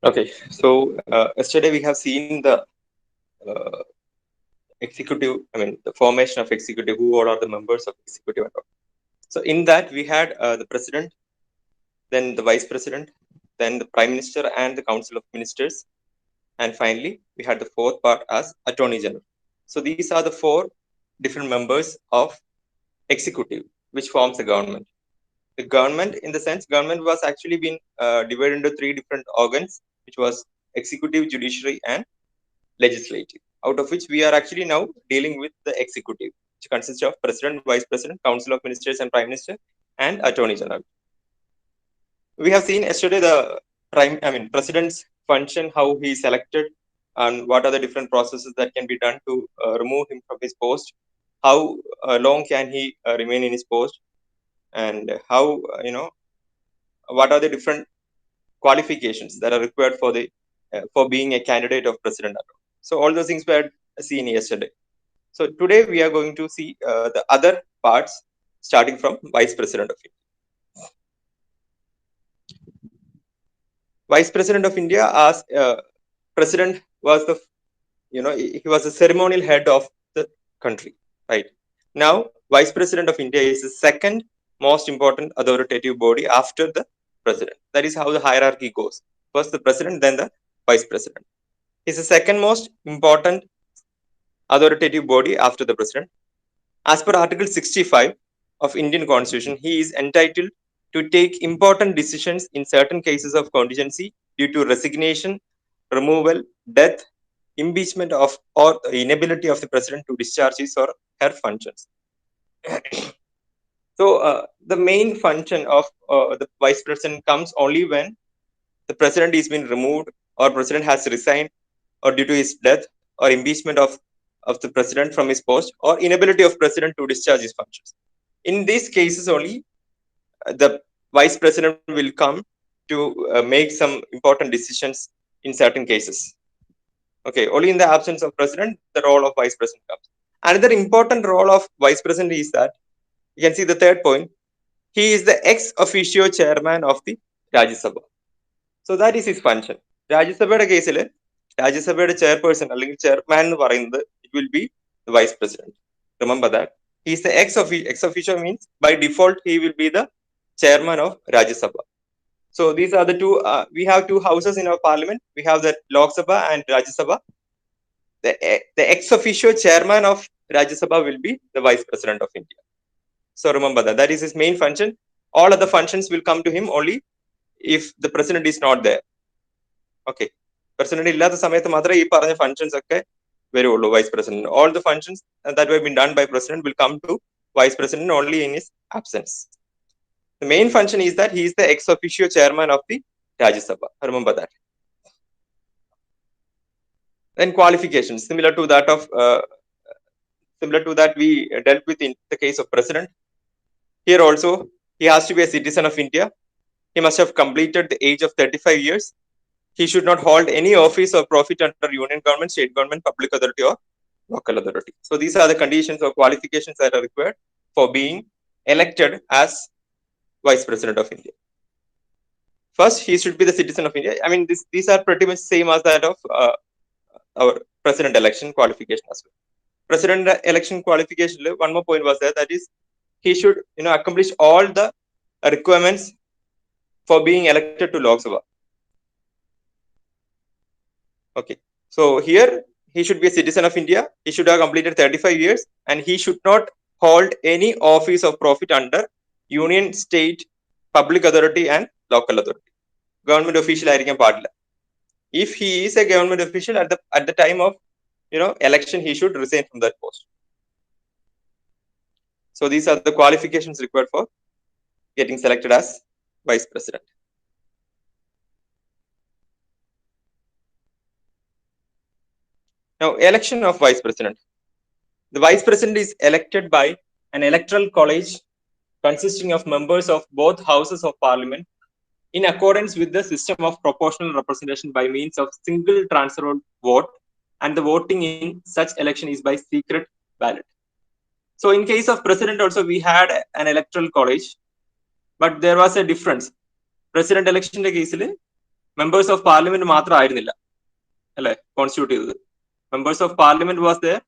Okay, so yesterday we have seen the uh, executive, the formation of executive, who all are the members of executive and all. So in that we had the president, then the vice president, then the prime minister and the council of ministers, and finally we had the fourth part as attorney general. So these are the four different members of executive, which forms the government. The government, in the sense, government was actually been divided into three different organs, which was executive, judiciary, and legislative, out of which we are actually now dealing with the executive, which consists of president, vice president, council of ministers and prime minister, and attorney general. We have seen yesterday the president's function, how he is selected, and what are the different processes that can be done to remove him from his post, how long can he remain in his post, and how what are the different qualifications that are required for the for being a candidate of president. So all those things were seen yesterday. So today we are going to see the other parts, starting from vice president of India. Vice president of India, as president was the he was the ceremonial head of the country, right? Now vice president of India is the second most important authoritative body after the president. That is how the hierarchy goes. First the president, then the vice president. Is the second most important authoritative body after the president. As per Article 65 of Indian Constitution, he is entitled to take important decisions in certain cases of contingency due to resignation, removal, death, impeachment of or inability of the president to discharge his or her functions. So the main function of the vice president comes only when the president is been removed, or president has resigned, or due to his death or impeachment of the president from his post, or inability of president to discharge his functions. In these cases only, the vice president will come to make some important decisions in certain cases. Okay, only in the absence of president, the role of vice president comes. Another important role of vice president is that, you can see the third point, he is the ex officio chairman of the Rajya Sabha. So that is his function. രാജ്യസഭയുടെ കേസിൽ രാജ്യസഭയുടെ chairperson അല്ലെങ്കിൽ chairman എന്ന് പറയുന്നത് it will be the vice president. Remember that he is the ex officio, means by default he will be the chairman of Rajya Sabha. So these are the two. We have two houses in our parliament. We have the Lok Sabha and Rajya Sabha. The ex officio chairman of Rajya Sabha will be the vice president of India. So remember that that is his main function. All other functions will come to him only if the president is not there. Okay, president ഇല്ലാത്ത സമയത്ത് മാത്രമേ ഈ പറഞ്ഞ functions ഒക്കെ വരുള്ളൂ vice president. All the functions that have been done by president will come to vice president only in his absence. The main function is that he is the ex officio chairman of the Rajya Sabha. Remember that. Then qualifications similar to that we dealt with in the case of president. Here also he has to be a citizen of India. He must have completed the age of 35 years. He should not hold any office or profit under union government, state government, public authority, or local authority. So these are the conditions or qualifications that are required for being elected as vice president of India. First, he should be the citizen of India. I mean, these are pretty much same as that of our president election qualification as well. President election qualification, one more point was there, that is, he should accomplish all the requirements for being elected to Lok Sabha. Okay, so here he should be a citizen of India. He should have completed 35 years, and he should not hold any office of profit under union, state, public authority, and local authority. Government official ആയിരിക്കാൻ പാടില്ല. If he is a government official at the time of election, he should resign from that post. So these are the qualifications required for getting selected as vice president. Now, election of vice president. The vice president is elected by an electoral college consisting of members of both houses of parliament in accordance with the system of proportional representation by means of single transfer vote, and the voting in such election is by secret ballot. So in case of president also we had an electoral college, but there was a difference. President election case members of parliament മാത്രം ആയിരുന്നില്ല അല്ലെ constitute ചെയ്തത്. Members of parliament was there,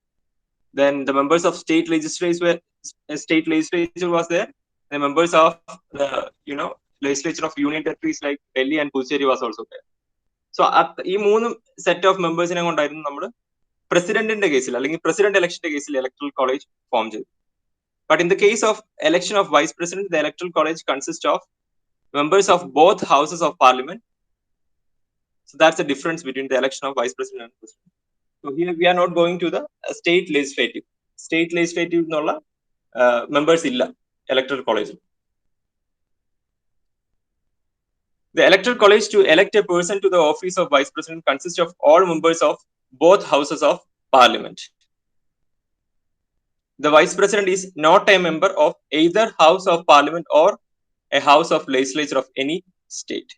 then the members of state legislature was there, the members of the legislature of union territories like Delhi and Puducherry was also there. So ഈ മൂന്ന് set of മെമ്പേഴ്സിനെ കൊണ്ടായിരുന്നു നമ്മൾ പ്രസിഡന്റിന്റെ കേസിൽ അല്ലെങ്കിൽ president ഇലക്ഷന്റെ കേസിൽ electoral college form ചെയ്തു. But in the case of election of vice president, the electoral college consists of members of both houses of parliament. So that's the difference between the election of vice president and president. So here we are not going to the state legislative. State legislative എന്നുള്ള members illa electoral college. The electoral college to elect a person to the office of vice president consists of all members of both houses of parliament. The vice president is not a member of either house of parliament or a house of legislature of any state.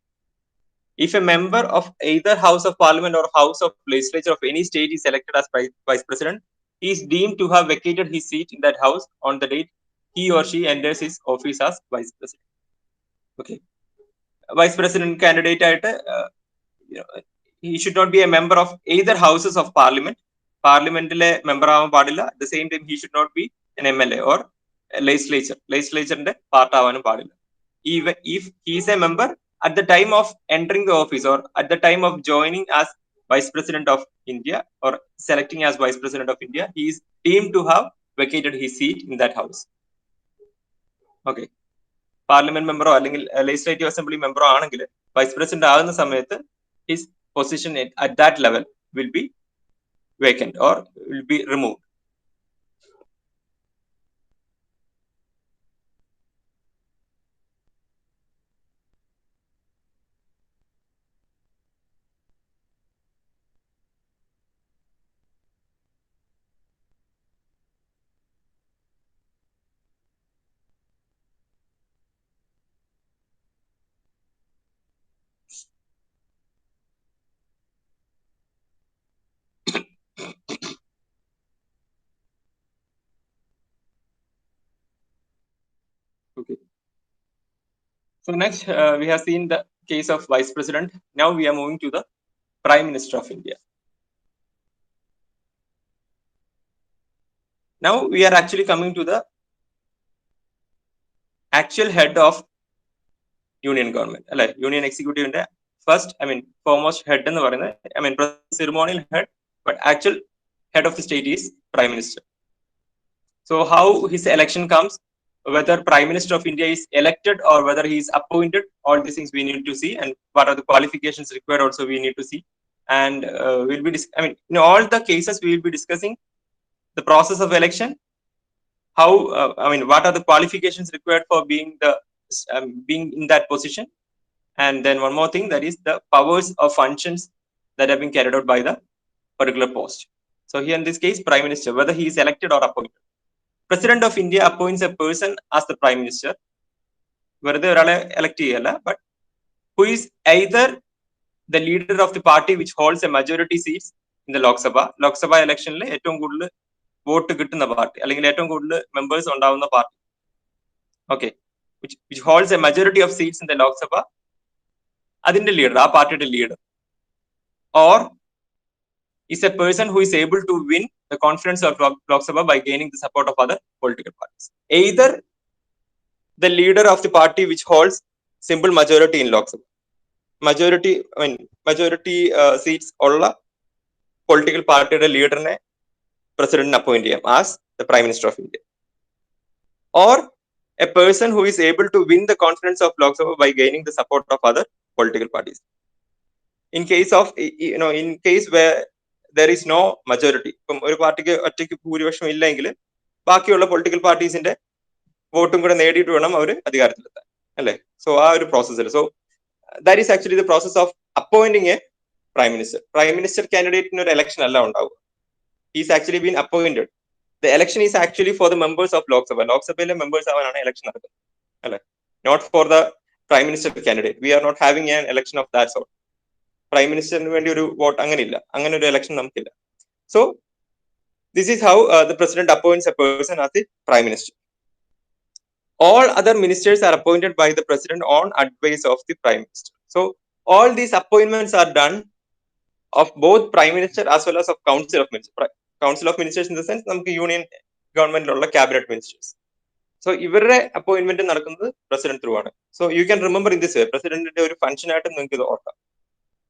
If a member of either house of parliament or house of legislature of any state is elected as vice president, he is deemed to have vacated his seat in that house on the date he or she enters his office as vice president. Okay. Vice president candidate ആയിട്ട് he should not be a member of either houses of parliament. പാർലമെന്റിലെ member ആവാൻ പാടില്ല. At the same time he should not be an MLA or legislatureന്റെ part ആവാനും പാടില്ല. Even if he is a member at the time of entering the office or at the time of joining as vice president of India or selecting as vice president of India, he is deemed to have vacated his seat in that house. Okay. Parliament മെമ്പറോ അല്ലെങ്കിൽ legislative assembly മെമ്പറോ ആണെങ്കിൽ vice president ആകുന്ന സമയത്ത് his position at that level will be vacant or will be removed. Okay. So next we have seen the case of vice president. Now we are moving to the prime minister of India. Now we are actually coming to the actual head of union government. അല്ലെ, union എക്സിക്യൂട്ടീവിന്റെ first foremost head എന്ന് പറയുന്നത് ceremonial head, but actual head of the state is prime minister. So how his election comes, whether prime minister of India is elected or whether he is appointed, all these things we need to see, and what are the qualifications required also we need to see. And we'll be in all the cases we will be discussing the process of election, how what are the qualifications required for being in that position, and then one more thing, that is the powers or functions that have been carried out by the particular post. So here in this case, prime minister, whether he is elected or appointed. President of India appoints a person as the prime minister, വെറുതെ ഒരാളെ elect ചെയ്യല്ല, but who is either the leader of the party which holds a majority seats in the Lok Sabha election ഏറ്റവും കൂടുതൽ vote കിട്ടുന്ന party അല്ലെങ്കിൽ ഏറ്റവും കൂടുതൽ members ഉണ്ടാവുന്ന party, okay, which holds a majority of seats in the Lok Sabha, അതിന്റെ leader, ആ പാർട്ടിയുടെ leader, or is a person who is able to win the confidence of Lok Sabha by gaining the support of other political parties. Either the leader of the party which holds simple majority in Lok Sabha, majority seats ഉള്ള political പാർട്ടിയുടെ ലീഡറിനെ പ്രസിഡന്റിനെ appoint ചെയ്യാം as the prime minister of India, or a person who is able to win the confidence of Lok Sabha by gaining the support of other political parties. In case where there is no majority, ഇപ്പം ഒരു പാർട്ടിക്ക് ഒറ്റയ്ക്ക് ഭൂരിപക്ഷം ഇല്ലെങ്കിൽ ബാക്കിയുള്ള political പാർട്ടീസിന്റെ വോട്ടും കൂടെ നേടിയിട്ട് വേണം അവർ അധികാരത്തിലെത്താൻ, അല്ലെ? സോ ആ ഒരു പ്രോസസ്സിൽ, so that is actually the process of appointing a prime minister. Prime minister കാൻഡിഡേറ്റിന് ഒരു ഇലക്ഷൻ അല്ല ഉണ്ടാവുക. He's actually been appointed. The election is actually for the members of Lok Sabha. Lok Sabhയിലെ members ആവാനാണ് election നടക്കുന്നത്, അല്ലെ? Not for the prime minister candidate. We are not having an election of that sort. Prime മിനിസ്റ്ററിന് വേണ്ടി ഒരു vote അങ്ങനെയില്ല, അങ്ങനെ ഒരു election നമുക്കില്ല. So this is how the president appoints a person as the prime minister. All other ministers are appointed by the president on advice of the prime minister. So all these appointments are done of both Prime Minister as well as of Council of Ministers. Council of Ministers in the sense നമുക്ക് union ഗവൺമെന്റിലുള്ള cabinet ministers. So ഇവരുടെ appointment നടക്കുന്നത് president through ആണ്. So you can remember in this way, പ്രസിഡന്റിന്റെ ഒരു function ആയിട്ട് നിങ്ങൾക്ക് ഇത് ഓർക്കാം.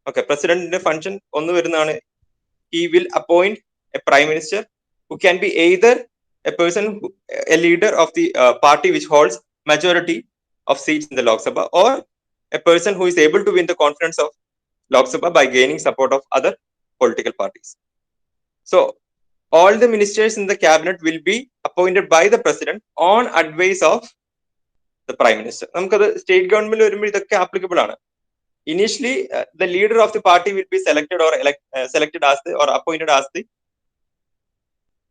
ഓക്കെ, പ്രസിഡന്റിന്റെ ഫംഗ്ഷൻ ഒന്ന് വരുന്നതാണ്, he will appoint a prime minister who can be either a person a leader of the party which holds majority of seats in the Lok Sabha, or a person who is able to win the confidence of Lok Sabha by gaining support of other political parties. So all the ministers in the cabinet will be appointed by the president on advice of the prime minister. നമുക്കത് state government വരുമ്പോൾ ഇതൊക്കെ applicable ആണ്. Initially, the leader of the party will be selected or selected as the or appointed as the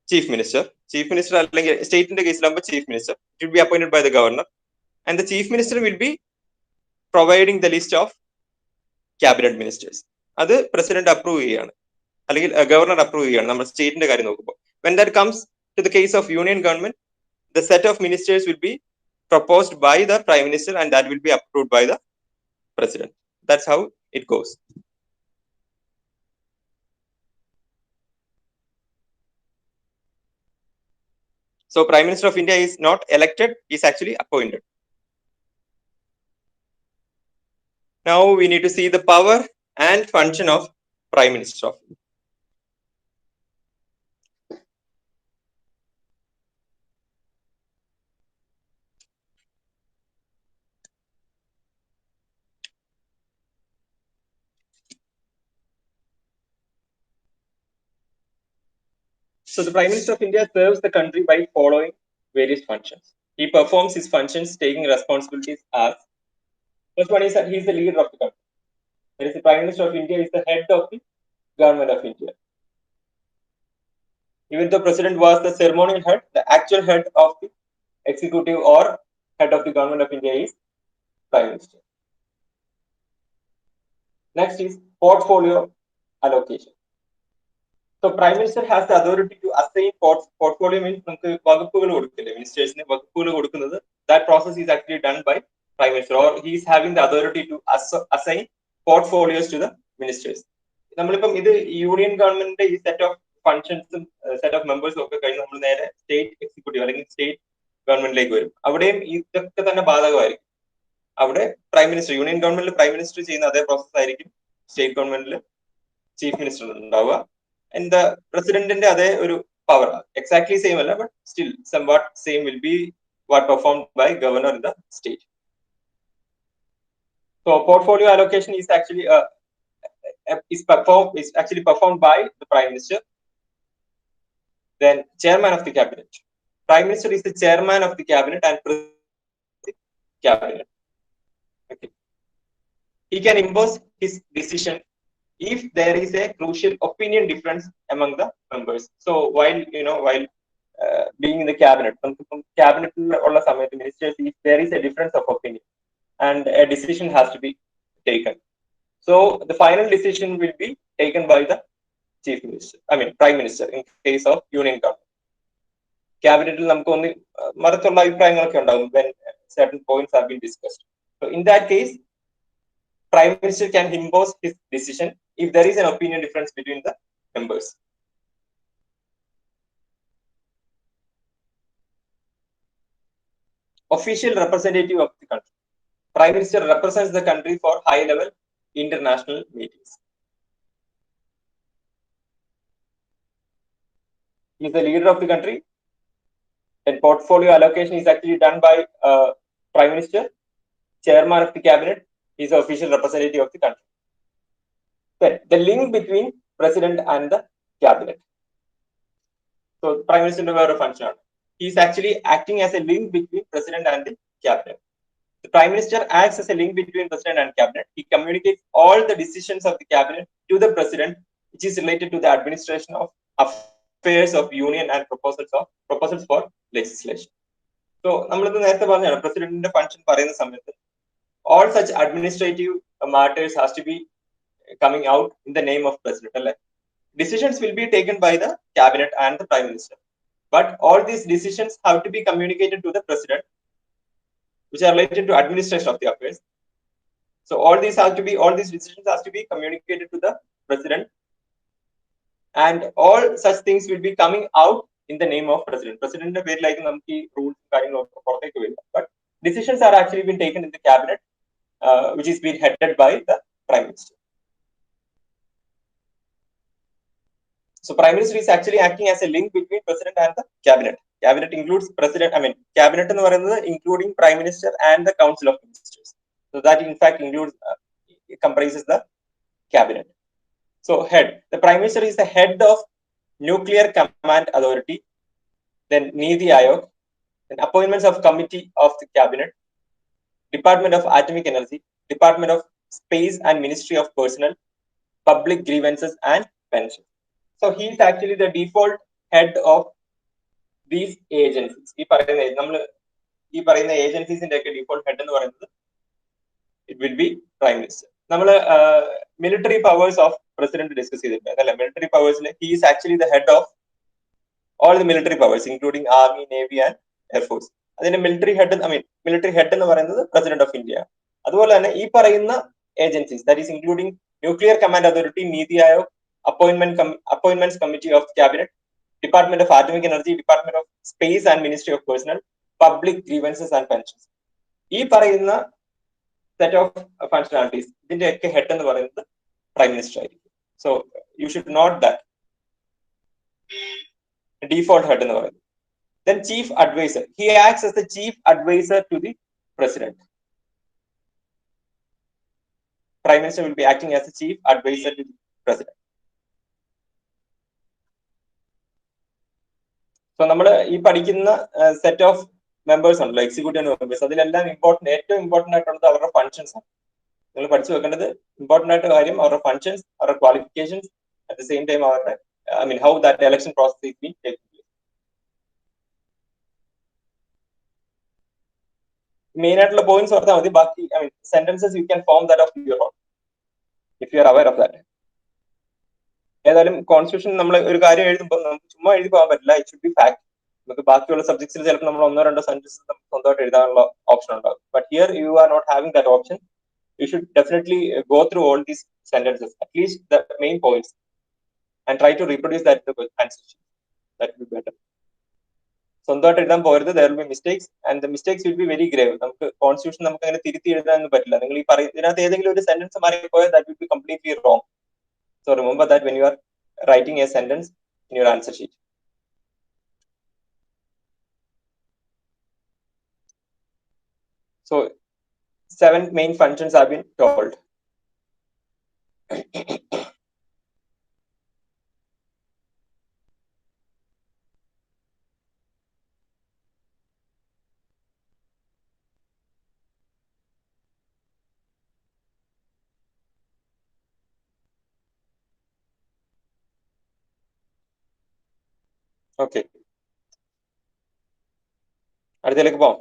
chief minister. Chief minister അല്ലെങ്കിൽ സ്റ്റേറ്റിന്റെ കേസിലാകുമ്പോൾ chief minister, it will be appointed by the governor, and the chief minister will be providing the list of cabinet ministers. അത് president approve ചെയ്യാണ് അല്ലെങ്കിൽ governor approve ചെയ്യാണ് നമ്മൾ സ്റ്റേറ്റിന്റെ കാര്യം നോക്കുമ്പോൾ. When that comes to the case of union government, the set of ministers will be proposed by the prime minister and that will be approved by the president. That's how it goes. So Prime Minister of India is not elected, he is actually appointed. Now we need to see the power and function of Prime Minister of India. So the Prime Minister of India serves the country by following various functions. He performs his functions taking responsibilities as, first one is that he is the leader of the country. That is, the Prime Minister of India is the head of the government of India. Even though President was the ceremonial head, the actual head of the executive or head of the government of India is Prime Minister. Next is portfolio allocation. So Prime Minister has the authority to assign portfolio, means വകുപ്പുകൾ കൊടുക്കില്ലേ മിനിസ്റ്റേഴ്സിന് വകുപ്പുകൾ കൊടുക്കുന്നത്, that process is actually done by Prime Minister, or he is having the authority to assign portfolios to the ministers. നമ്മളിപ്പം ഇത് union ഗവൺമെന്റിന്റെ ഈ set of ഫങ്ഷൻസും set of മെമ്പേഴ്സും ഒക്കെ കഴിഞ്ഞ് നമ്മൾ നേരെ സ്റ്റേറ്റ് എക്സിക്യൂട്ടീവ് അല്ലെങ്കിൽ സ്റ്റേറ്റ് ഗവൺമെന്റിലേക്ക് വരും. അവിടെയും ഇതൊക്കെ തന്നെ ബാധകമായിരിക്കും. അവിടെ പ്രൈം മിനിസ്റ്റർ, യൂണിയൻ ഗവൺമെന്റിൽ പ്രൈം മിനിസ്റ്റർ ചെയ്യുന്ന അതേ പ്രോസസ് ആയിരിക്കും സ്റ്റേറ്റ് ഗവൺമെന്റിൽ ചീഫ് മിനിസ്റ്റർ ഉണ്ടാവുക. And the presidentന്റെ അതേ ഒരു പവർ എക്സാക്ട്ലി സെയിം അല്ല, but still somewhat same will be what performed by governor in the state. So portfolio allocation is actually performed by the prime minister. Then chairman of the cabinet. Prime minister is the chairman of the cabinet and president of the cabinet. Okay. He can impose his decision if there is a crucial opinion difference among the members. So while being in the cabinet, ഉള്ള സമയത്ത് ministers, if there is a difference of opinion and a decision has to be taken, so the final decision will be taken by the chief minister, prime minister in case of union government. Cabinetil നമുക്ക് ഒന്ന് മറിച്ചുള്ള അഭിപ്രായങ്ങളൊക്കെ ഉണ്ടാകും when certain points have been discussed. So in that case, prime minister can impose his decision if there is an opinion difference between the members. Official representative of the country. Prime Minister represents the country for high-level international meetings. He is the leader of the country, and portfolio allocation is actually done by Prime Minister, chairman of the cabinet. He is the official representative of the country. Then the link between president and the cabinet. So Prime Minister has a function. He is actually acting as a link between president and the cabinet. The Prime Minister acts as a link between president and cabinet. He communicates all the decisions of the cabinet to the president, which is related to the administration of affairs of union and proposals for legislation. So നമ്മളത് നേരത്തെ പറഞ്ഞാണ് പ്രസിഡന്റിന്റെ function പറയുന്ന സമയത്ത് all such administrative matters has to be coming out in the name of president. Decisions will be taken by the cabinet and the prime minister, but all these decisions have to be communicated to the president, which are related to administration of the affairs. So all these decisions has to be communicated to the president, and all such things will be coming out in the name of president. President പേര് like നമുക്ക് ഈ rules കാര്യങ്ങളൊക്കെ പുറത്തേക്ക് വരില്ല. But decisions are actually been taken in the cabinet, which is being headed by the prime minister. So prime minister is actually acting as a link between president and the cabinet. Cabinet includes president. I mean, cabinet എന്ന് പറയുന്നത് including prime minister and the council of ministers. So that in fact includes comprises the cabinet. So head, the prime minister is the head of nuclear command authority, then Niti Aayog, then appointments of committee of the cabinet, Department of Atomic Energy, Department of Space and Ministry of Personnel, Public Grievances and Pensions. So he is actually the default head of these agencies. ഈ പറയുന്ന ഏജൻസീസിന്റെ ഒക്കെ default head എന്ന് പറയുന്നത് it will be prime minister. നമ്മൾ military powers of president discuss ചെയ്തിട്ടുണ്ട് അല്ല military powers he is actually the head of all the military powers including army, navy and air force. അതിന്റെ military head എന്ന് പറയുന്നത് president of India. അതുപോലെ തന്നെ ഈ പറയുന്ന agencies that is including nuclear command authority, Niti Aayog, appointments committee of cabinet, Department of Atomic Energy, Department of Space and Ministry of Personnel, Public Grievances and Pensions. ഈ പറയുന്ന set of functionalities ഇതിന്റെ ഒക്കെ head എന്ന് പറയുന്നത് prime minister ആയിരിക്കും. So you should note that default head എന്ന് പറയുന്നത്. Then chief advisor, he acts as the chief advisor to the president. Prime minister will be acting as the chief advisor to the president. So നമ്മൾ ഈ പഠിക്കുന്ന set of members ഉണ്ടല്ലോ, executive members, അതിലെല്ലാം ഏറ്റവും important ആയിട്ടുള്ളത് അവരുടെ functions ആണ്. നിങ്ങൾ പഠിച്ചു വെക്കേണ്ടത് ഇമ്പോർട്ടന്റ് ആയിട്ട് കാര്യം അവരുടെ ഫങ്ഷൻസ്, അവരുടെ qualifications, at the same time അവരുടെ how that election process is being taken place. Main ആയിട്ടുള്ള പോയിന്റ്സ് ഓർത്താൽ മതി. ബാക്കി sentences you can form that of your own if you are aware of that. ഏതായാലും കോൺസ്റ്റിറ്റ്യൂഷൻ നമ്മൾ ഒരു കാര്യം എഴുതുമ്പോൾ നമുക്ക് ചുമ്മാ എഴുതി പോകാൻ പറ്റില്ല. It should be fact. നമുക്ക് ബാക്കിയുള്ള സബ്ജക്ട്സിൽ ചിലപ്പോൾ നമ്മൾ 1-2 സെന്റൻസ് സ്വന്തമായിട്ട് എഴുതാനുള്ള ഓപ്ഷൻ ഉണ്ടാകും. But here you are not having that option. You should definitely go through all these sentences, at least the main points, and try to reproduce that in the constitution. That will be better. സ്വന്തമായിട്ട് എഴുതാൻ പോരുത്. there will be mistakes and the mistakes will be very grave. നമുക്ക് constitution നമുക്ക് അങ്ങനെ തിരുത്തി എഴുതാനൊന്നും പറ്റില്ല. നിങ്ങൾ ഈ ഇതിനകത്ത് ഏതെങ്കിലും ഒരു sentence മാറിപ്പോയാൽ that will be completely wrong. So remember that when you are writing a sentence in your answer sheet. So 7 main functions have been told. Okay. അടുത്തതിലേക്ക് പോകാം.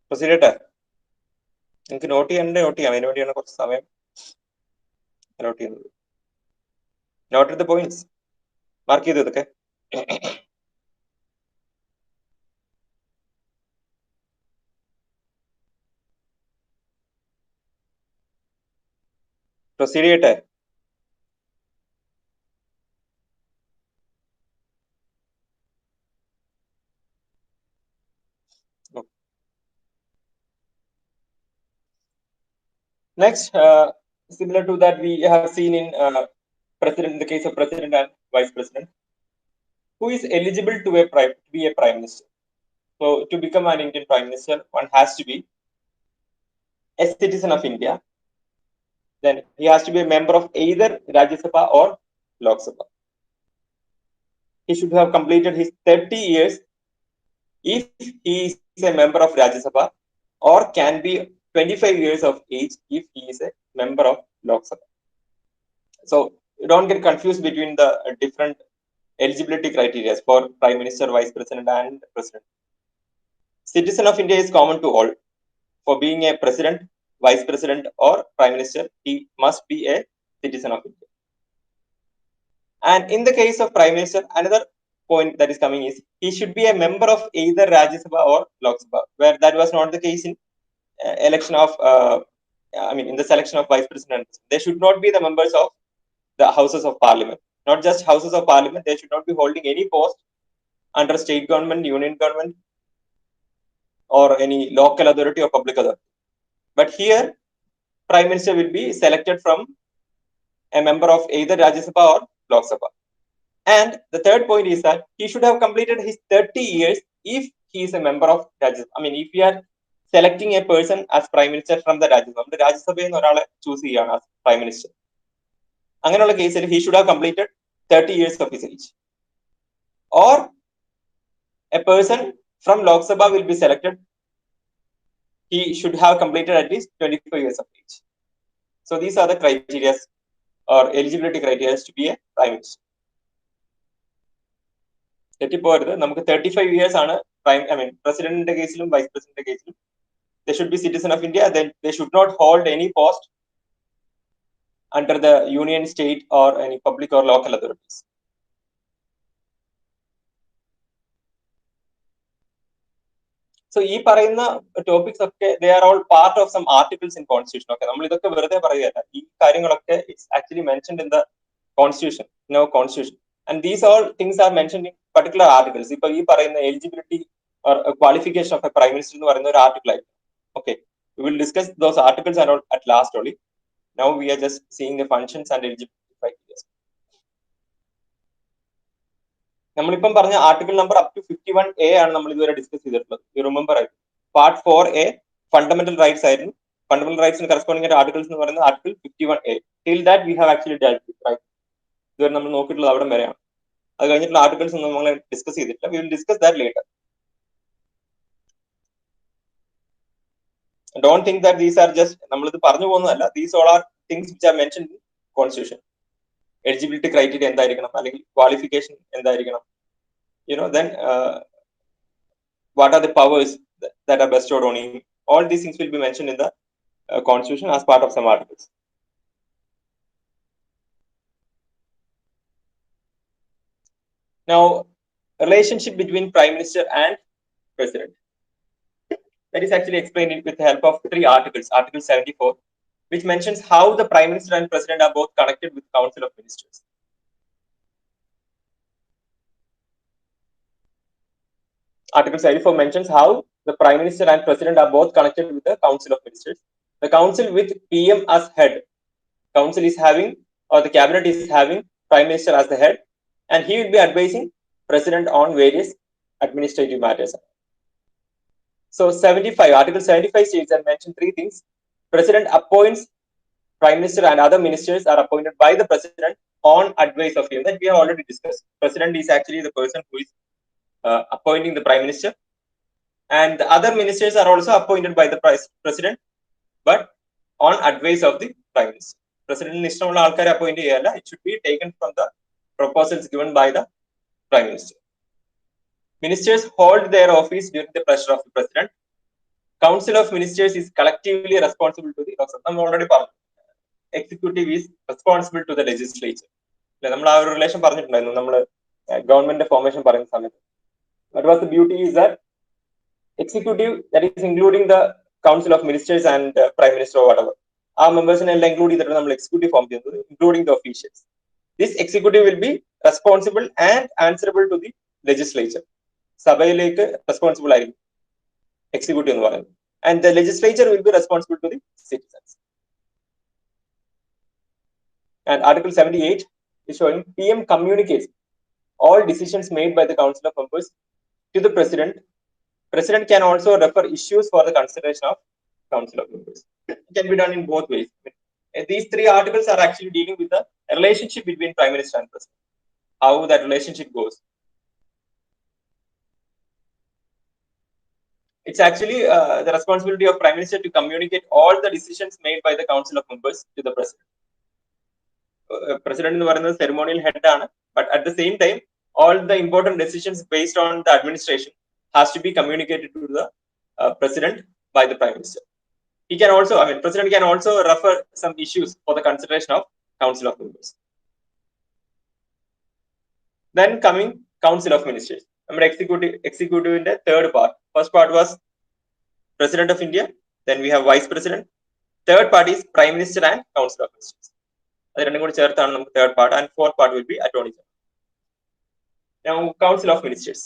പ്രൊസീഡ് ചെയ്യട്ടെ? നിങ്ങൾക്ക് നോട്ട് ചെയ്യാം. അതിനു വേണ്ടിയാണ് കുറച്ച് സമയം നോട്ട് ചെയ്യുന്നത്. നോട്ട് ദ പോയിന്റ്സ്, മാർക്ക് ചെയ്തു ഇതൊക്കെ. പ്രൊസീഡ് ചെയ്യട്ടെ? Next, similar to that, we have seen in president, in the case of president and vice president, who is eligible to be a prime minister. So to become an Indian prime minister, one has to be a citizen of India. Then he has to be a member of either Rajya Sabha or Lok Sabha. He should have completed his 30 years if he is a member of Rajya Sabha, or can be 25 years of age if he is a member of Lok Sabha. So you don't get confused between the different eligibility criteria for prime minister, vice president and president. Citizen of India is common to all. For being a president, vice president or prime minister, he must be a citizen of India. And in the case of Prime Minister, another point that is coming is he should be a member of either Rajya Sabha or Lok Sabha, where that was not the case in election of, in the selection of Vice President. They should not be the members of the Houses of Parliament. Not just Houses of Parliament, they should not be holding any post under state government, union government, or any local authority or public authority. But here, Prime Minister will be selected from a member of either Rajya Sabha or Lok Sabha. And the third point is that he should have completed his 30 years if he is a member of Rajya Sabha. If you are selecting a person as Prime Minister from the Rajya Sabha, Rajya Sabha choose as Prime Minister. അങ്ങനെയുള്ള കേസിൽ he should have completed 30 years of his age. Or a person from Lok Sabha will be selected. He should have completed at least 25 years of age. So these are the criteria or eligibility criteria to be a Prime Minister. നമുക്ക് 35 years ആണ് പ്രസിഡന്റിന്റെ കേസിലും vice പ്രസിഡന്റിന്റെ കേസിലും they should be citizen of India. Then they should not hold any post under the union, state, or any public or local authorities. So ഈ പറയുന്ന topics ഒക്കെ they are all part of some articles in constitution. Okay, നമ്മൾ ഇതൊക്കെ വെറുതെ പറയുകയല്ല. ഈ കാര്യങ്ങളൊക്കെ it's actually mentioned in the constitution, in our constitution. And these all things are mentioned in particular articles. ഇപ്പൊ ഈ പറയുന്ന eligibility or qualification of a prime minister എന്ന് പറയുന്ന ഒരു ആർട്ടിക്കിൾ ആയിരിക്കും. Okay, we will discuss those articles and all at last only. Now we are just seeing the functions and eligibility criteria. നമ്മളിപ്പം പറഞ്ഞ article number up to 51A ആണ് നമ്മൾ ഇതുവരെ discuss ചെയ്തിട്ടുള്ളത്. യു റിമെമ്പർ ആയിട്ട് പാർട്ട് 4A ഫണ്ടമെന്റൽ റൈറ്റ്സ് ആയിരുന്നു. Fundamental റൈറ്റ്സിന് corresponding ആയിട്ട് ആർട്ടിക്കിൾസ് എന്ന് പറയുന്നത് article 51A. Till that we have actually dealt with right. ഇതുവരെ നമ്മൾ നോക്കിയിട്ടുള്ളത് അവിടെ വരെയാണ്. അത് കഴിഞ്ഞിട്ടുള്ള ആർട്ടിക്കിൾസ് ഒന്നും നമ്മൾ ഡിസ്കസ് ചെയ്തിട്ടില്ല. We will discuss that later. Don't think that these are just നമ്മളിത് പറഞ്ഞു പോകുന്നതല്ല. These all are things which are mentioned in constitution. Eligibility criteria എന്തായിരിക്കണം, അല്ലെങ്കിൽ qualification എന്തായിരിക്കണം, then what are the powers that are bestowed on him. All these things will be mentioned in the constitution as part of some articles. Now, relationship between Prime Minister and President. That is actually explained with the help of 3 articles. Article 74, which mentions how the Prime Minister and President are both connected with Council of Ministers. Article 74 mentions how the Prime Minister and President are both connected with the Council of Ministers. The Council with PM as head. Council is having, or the Cabinet is having, Prime Minister as the head, and he will be advising President on various administrative matters. So 75, Article 75 states and mentions 3 things. President appoints Prime Minister and other ministers are appointed by the President on advice of him. That we have already discussed. President is actually the person who is appointing the Prime Minister, and the other ministers are also appointed by the President, but on advice of the Prime Minister. President ഇഷ്ടമുള്ള ആൾക്കാരെ appoint ചെയ്യല്ല. It should be taken from the proposals given by the Prime Minister. Ministers hold their office during the pleasure of the President. Council of Ministers is collectively responsible to the already പറഞ്ഞു. Executive is responsible to the legislature. നമ്മൾ ആ ഒരു relation പറഞ്ഞിട്ടുണ്ടായിരുന്നു നമ്മൾ government formation പറയുന്ന സമയത്ത്. What was the beauty is that executive, that is including the Council of Ministers and Prime Minister or whatever, our members എല്ലാം include ചെയ്തിട്ട് നമ്മൾ എക്സിക്യൂട്ടീവ് ഫോം ചെയ്യുന്നത്, including the officials. This executive will be responsible and answerable to the legislature. സഭയിലേക്ക് responsible ആയിരിക്കും executive എന്ന് പറയുന്നത്. And the legislature will be responsible to the citizens. And Article 78 is showing PM communicates all decisions made by the Council of Members to the President. President can also refer issues for the consideration of Council of Members. It can be done in both ways. These 3 articles are actually dealing with the relationship between Prime Minister and President, how that relationship goes. It's actually the responsibility of Prime Minister to communicate all the decisions made by the Council of Members to the President. President എന്ന് പറയുന്നത് ceremonial head ആണ്, but at the same time all the important decisions based on the administration has to be communicated to the President by the Prime Minister. He can also, President can also refer some issues for the consideration of council of members. Then coming council of ministers. നമ്മുടെ executive third part. First part was president of India. Then we have vice president. Third part is prime minister and council of ministers. അത് രണ്ടും കൂടി ചേർത്താണ് നമുക്ക് third part, and fourth part will be attorney general. Now council of ministers.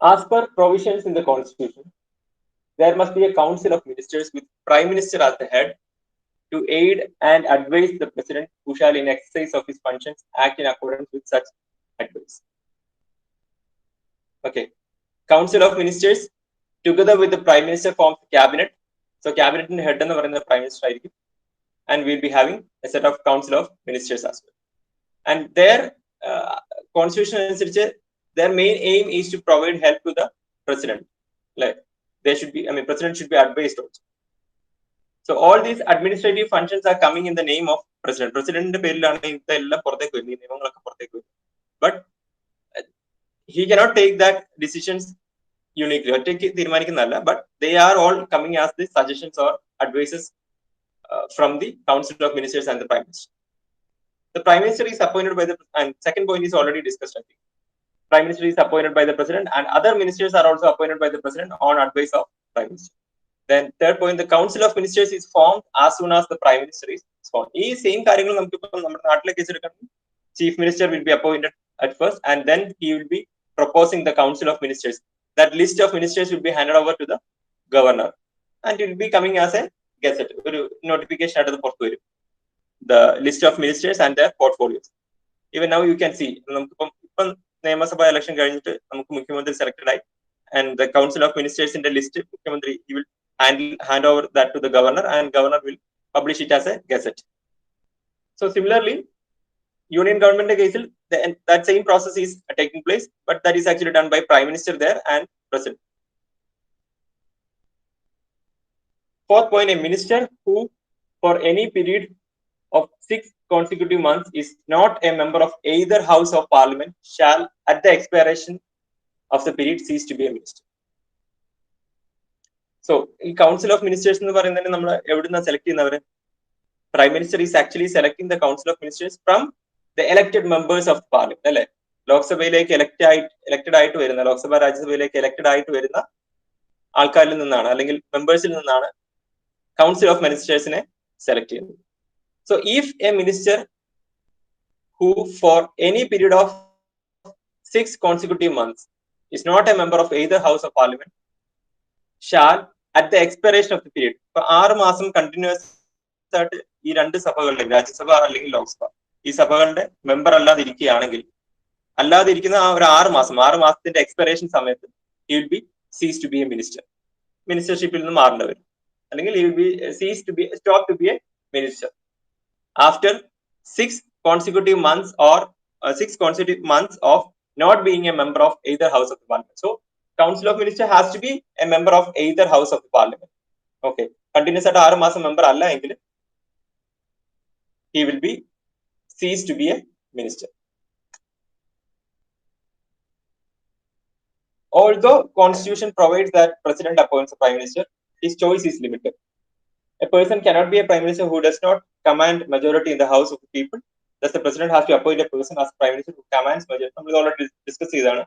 As per provisions in the constitution, there must be a council of ministers with prime minister as the head to aid and advise the president, who shall in exercise of his functions act in accordance with such advice. Okay. Council of ministers together with the prime minister forms the cabinet. So cabinet in head and the prime minister, and we'll be having a set of council of ministers as well. And their constitution, their main aim is to provide help to the president. Like there should be, president should be advised also. So all these administrative functions are coming in the name of president. President but he cannot take that decisions uniquely. But they are all coming as the suggestions or advices from the council of ministers and the prime minister. The prime minister is appointed by the, and second point is already discussed, I think. Prime minister is appointed by the president, and other ministers are also appointed by the president on advice of prime minister. Then third point, the council of ministers is formed as soon as the prime minister is formed. These same കാര്യങ്ങൾ നമുക്ക് ഇപ്പോൾ നമ്മുടെ നാട്ടിലേക്ക് വെച്ചെടുക്കണം. Chief minister will be appointed at first, and then he will be proposing the council of ministers. That list of ministers will be handed over to the governor, and it will be coming as a gazette, ഒരു notification ആയിട്ട് അത് പുറത്തു വരും. The list of ministers and their portfolios. Even now you can see, നമുക്കിപ്പം ഇപ്പം നിയമസഭ election കഴിഞ്ഞിട്ട് നമുക്ക് മുഖ്യമന്ത്രി selected ആയി, and the council of ministers in the list, മുഖ്യമന്ത്രി he will hand over that to the governor, and governor will publish it as a gazette. So similarly, union government case, that same process is taking place, but that is actually done by prime minister there and president. Fourth point, a minister who for any period of 6 consecutive months is not a member of either house of parliament shall at the expiration of the period cease to be a minister. So in council of ministers എന്ന് പറയുന്നതിന് നമ്മൾ എവിടുന്ന select ചെയ്യുന്നവര്? Prime minister is actually selecting the council of ministers from the elected members of the parliament. അല്ലെ, ലോക്സഭയിലേക്ക് elected ആയിട്ട് വരുന്ന, ലോക്സഭ രാജ്യസഭയിലേക്ക് elected ആയിട്ട് വരുന്ന ആൾക്കാരിൽ നിന്നാണ്, അല്ലെങ്കിൽ മെമ്പേഴ്സിൽ നിന്നാണ് council of ministersനെ സെലക്ട് ചെയ്യുന്നത്. So if a minister who for any period of 6 consecutive months is not a member of either house of parliament shall at the expiration of the period, for 6 മാസം continuous ആയിട്ട് ഈ രണ്ട് സഭകളുടെ, രാജ്യസഭ അല്ലെങ്കിൽ ലോക്സഭ, ഈ സഭകളുടെ member അല്ലാതിരിക്കുന്ന ആ ഒരു 6 മാസത്തിന്റെ എക്സ്പയറേഷൻ സമയത്ത് he will be ceased to be a minister. മിനിസ്റ്റർഷിപ്പിൽ നിന്ന് മാറേണ്ടി വരും, അല്ലെങ്കിൽ he will be ceased to be stopped to be a minister after 6 consecutive months or 6 consecutive months of not being a member of either house of the parliament. So council of minister has to be a member of either house of the parliament. Okay, continuous ആയിട്ട് 6 മാസം member അല്ല എങ്കിൽ he will be ceased to be a minister. Although constitution provides that president appoints a prime minister, his choice is limited. A person cannot be a prime minister who does not command majority in the house of the people. Thus the president has to appoint a person as prime minister who commands majority. We already discussed ചെയ്തതാണ്.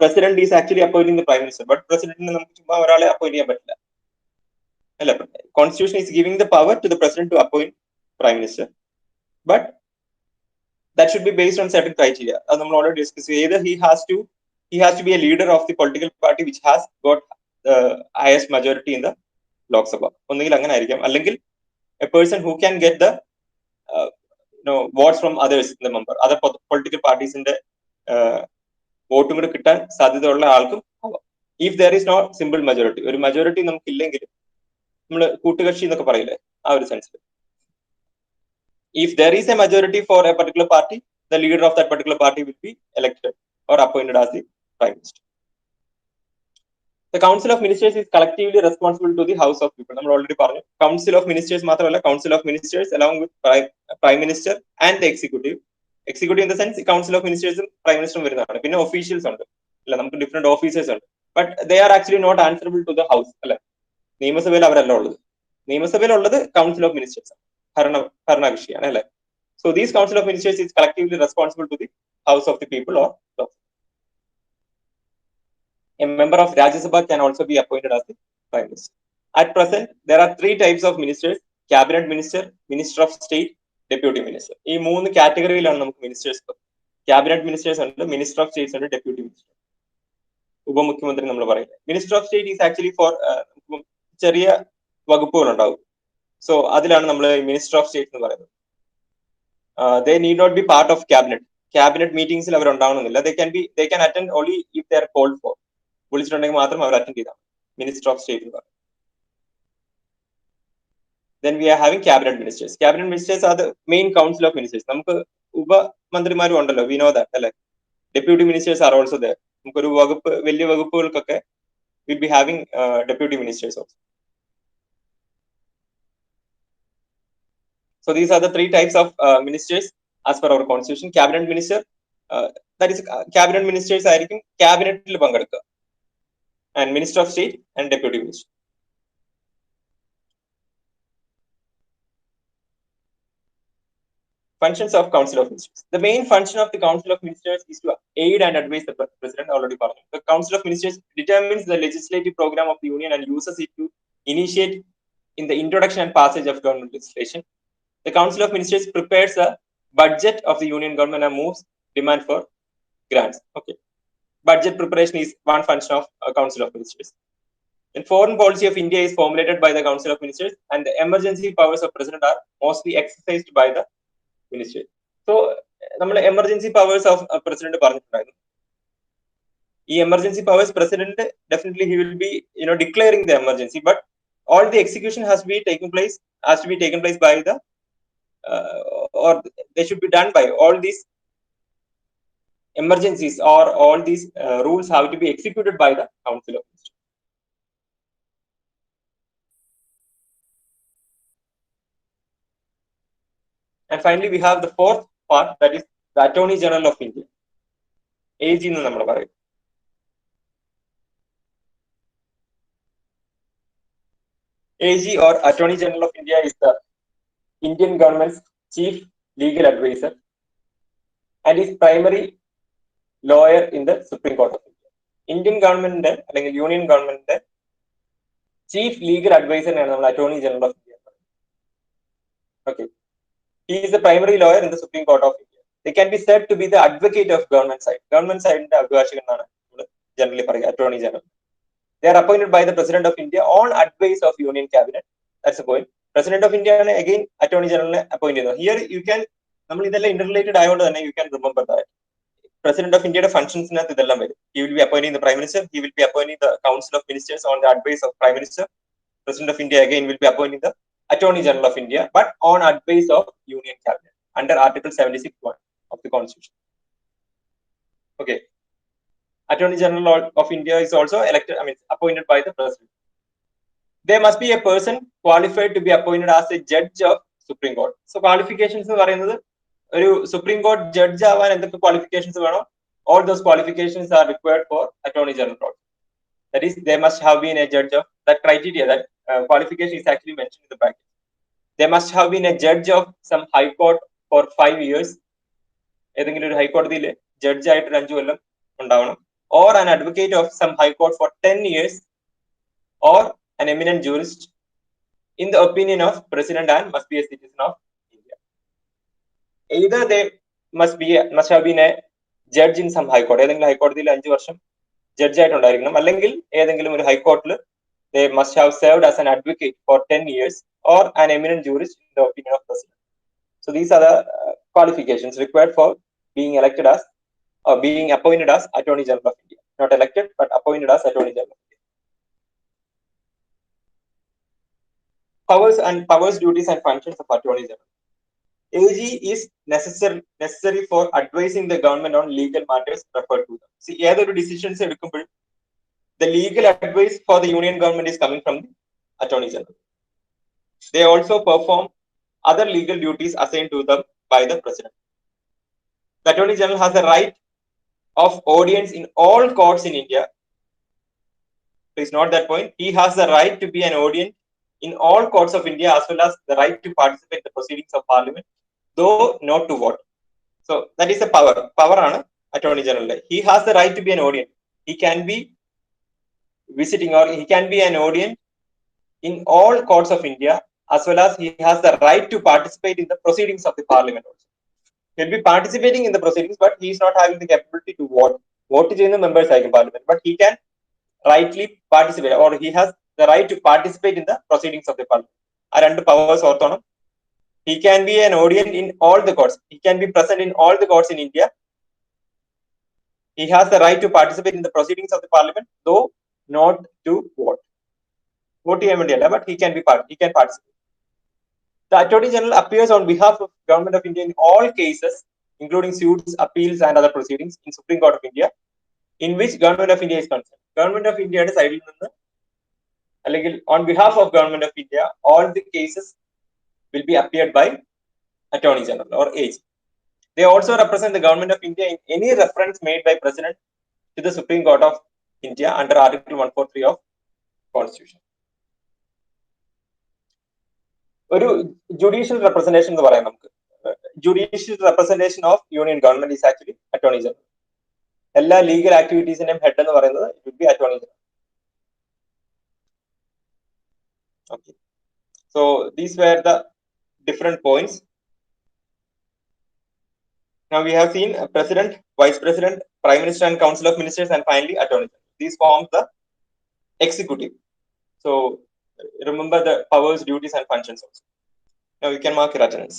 President is actually appointing the prime minister, but president നമുക്ക് ചുമ്മാ ഒരാളെ appoint ചെയ്യാൻ പറ്റില്ല. അല്ല, constitution is giving the power to the president to appoint prime minister, but that should be based on certain criteria. As we already discussed, either he has to be a leader of the political party which has got the highest majority in the Lok Sabha. ഒന്നുകിൽ അങ്ങനെ ആയിരിക്കാം, അല്ലെങ്കിൽ a person who can get the votes from others in the member, other political parties in the വോട്ടും കൂടെ കിട്ടാൻ സാധ്യതയുള്ള ആൾക്കും ആവാം. If there is no simple majority, ഒരു majority നമുക്ക് ഇല്ലെങ്കിൽ നമ്മൾ കൂട്ടുകക്ഷി എന്നൊക്കെ പറയില്ലേ, ആ ഒരു സെൻസിൽ. If there is a majority for a particular party, the leader of that particular party will be elected or appointed as the prime minister. The council of ministers is collectively responsible to the house of people. നമ്മൾ already പറഞ്ഞു, council of ministers മാത്രമല്ല, council of ministers along with prime minister and the executive Executive in the sense Council of Ministers Prime Minister വരുന്നതാണ്. പിന്നെ officials ഉണ്ട് അല്ല, നമുക്ക് different officers ഉണ്ട്. But they are actually not answerable to the house അല്ലെ. നിയമസഭയിൽ അവരല്ല ഉള്ളത്. നിയമസഭയിൽ ഉള്ളത് കൗൺസിൽ ഓഫ് മിനിസ്റ്റേഴ്സ് ഭരണകക്ഷിയാണ് അല്ലെ. So these council of ministers is collectively responsible to the house of the people or a member of Rajya Sabha can also be appointed as the Prime Minister. At present, there are 3 types of ministers: Cabinet Minister, Minister of State, Deputy Minister. ഈ 3 കാറ്റഗറിയിലാണ് നമുക്ക് ministers. Cabinet ministers ഉണ്ട്, minister of states ഉണ്ട്, deputy minister, ഉപമുഖ്യമന്ത്രി നമ്മൾ പറയുന്നത്. Minister of state is actually for ചെറിയ വകുപ്പുകൾ ഉണ്ടാവും. സോ അതിലാണ് നമ്മൾ മിനിസ്റ്റർ ഓഫ് സ്റ്റേറ്റ് എന്ന് പറയുന്നത്. They need not be part of cabinet. Cabinet മീറ്റിംഗ്സിൽ അവർ ഉണ്ടാവണമെന്നില്ല. They can attend only if they are called for. വിളിച്ചിട്ടുണ്ടെങ്കിൽ മാത്രം അവർ അറ്റൻഡ് ചെയ്താൽ മിനിസ്റ്റർ ഓഫ് സ്റ്റേറ്റ് എന്ന് പറയും. Then we are having cabinet ministers. Cabinet ministers are the main council of ministers. നമുക്ക് ഉപമന്ത്രിമാരും ഉണ്ടല്ലോ, we know that അല്ലെ. Deputy ministers are also there. നമുക്കൊരു വകുപ്പ്, വലിയ വകുപ്പുകൾക്കൊക്കെ we'll be having deputy ministers also. So these are the 3 types of ministers as per our constitution. Cabinet minister, that is cabinet ministers ആയിരിക്കും ക്യാബിനറ്റിൽ പങ്കെടുക്കുക, and minister of state and deputy minister. Functions of Council of Ministers. The main function of the Council of Ministers is to aid and advise the President. Already പറഞ്ഞു. The Council of Ministers determines the legislative program of the Union and uses it to initiate in the introduction and passage of government legislation. The Council of Ministers prepares a budget of the Union government and moves demand for grants. Okay. Budget preparation is one function of Council of Ministers. The foreign policy of India is formulated by the Council of Ministers, and the emergency powers of President are mostly exercised by the Ministry. So നമ്മൾ emergency powers of president പറഞ്ഞിട്ടുണ്ടായിരുന്നു. ഈ emergency powers president definitely he will be declaring the emergency, but all the execution has to be taken place by the or they should be done by all these emergencies, or all these rules have to be executed by the Council of Ministers. And finally, we have the 4th part, that is the Attorney General of India. AG എന്ന് നമ്മൾ പറയും. AG or Attorney General of India is the Indian government's chief legal advisor and is primary lawyer in the Supreme Court of India. Indian government അല്ലെങ്കിൽ union ഗവൺമെന്റിന്റെ chief legal അഡ്വൈസറിനെയാണ് നമ്മൾ attorney general of India. Okay. He is the primary lawyer in the Supreme Court of India. They can be said to be the advocate of government side. Government side ന്റെ അഭിഭാഷകൻ എന്നാണ് generally പറയുക, Attorney General. They are appointed by the President of India on advice of Union Cabinet. That's the point. President of India ആണ് again Attorney General appoint ചെയ്യുന്നത്. Here you can, നമ്മൾ ഇതെല്ലാം interrelated ആയതുകൊണ്ട് തന്നെ you can remember that. President of India functionsനകത്ത് ഇതെല്ലാം വരും. He will be appointing the Prime Minister. He will be appointing the Council of Ministers on the advice of Prime Minister. President of India again will be appointing the Attorney General of India, but on advice of Union Cabinet under Article 76(1) of the Constitution. Okay. Attorney General of India is also elected, appointed by the President. There must be a person qualified to be appointed as a judge of Supreme Court. So qualifications എന്ന് പറയുന്നത്, ഒരു supreme court judge ആവാൻ എന്തൊക്കെ qualifications വേണം? All those qualifications are required for Attorney General. That is, they must have been a judge of that criteria. That qualification is actually mentioned in the bracket. They must have been a judge of some high court for 5 years. ഏതെങ്കിലും ഒരു ഹൈക്കോടതിയിൽ judge ആയിട്ട് 5 കൊല്ലം ഉണ്ടാവണം. Or an advocate of some high court for 10 years, or an eminent jurist in the opinion of President, and must be a citizen of India. Either they must have been a judge in some high court. ഏതെങ്കിലും ഹൈക്കോടതിയിൽ 5 വർഷം judge ആയിട്ടുണ്ടായിരിക്കണം. അല്ലെങ്കിൽ ഏതെങ്കിലും ഒരു ഹൈക്കോർട്ടിൽ they must have served as an advocate for 10 years, or an eminent jurist in the opinion of President. So these are the qualifications required for being elected as, or being appointed as Attorney General of India. Not elected, but appointed as Attorney General of India. Powers, duties and functions of Attorney General. AG is necessary for advising the government on legal matters referred to them. See, ഏതൊരു decisions എടുക്കുമ്പോൾ the legal advice for the Union government is coming from the Attorney General. They also perform other legal duties assigned to them by the President. The Attorney General has the right of audience in all courts in India. Please note that point. He has the right to be an audience in all courts of India, as well as the right to participate in the proceedings of Parliament, though not to vote. So that is the power. Power ആണ് Attorney General. He has the right to be an audience. He can be visiting, or he can be an audience in all courts of India, as well as he has the right to participate in the proceedings of the Parliament also. He'll be participating in the proceedings, but he is not having the capability to vote. Vote ചെയ്യുന്ന members ആയിരിക്കും Parliament, but he can rightly participate, or he has the right to participate in the proceedings of the Parliament. ആ രണ്ട് powers ഓർത്തോണം. He can be an audience in all the courts. He can be present in all the courts in India. He has the right to participate in the proceedings of the Parliament, though not to vote. Vote ചെയ്യാൻ വേണ്ടിയല്ല, but he can participate. The Attorney General appears on behalf of Government of India in all cases, including suits, appeals, and other proceedings in Supreme Court of India, in which Government of India is concerned. Government of India സൈഡിൽ നിന്ന് അല്ലെങ്കിൽ on behalf of Government of India, all the cases will be appeared by Attorney General or AG. They also represent the Government of India in any reference made by President to the Supreme Court of India under Article 143 of Constitution. ഒരു judicial representation എന്ന് പറയാം നമുക്ക്. Judicial representation of Union Government is actually Attorney General. എല്ലാ legal ആക്ടിവിറ്റീസിന്റെയും head എന്ന് പറയുന്നത് it will be Attorney General. Okay. So these were the different points. Now we have seen President, Vice President, Prime Minister and Council of Ministers, and finally Attorney General. These form the executive. So remember the powers, duties, and functions also. Now you can mark your attendance.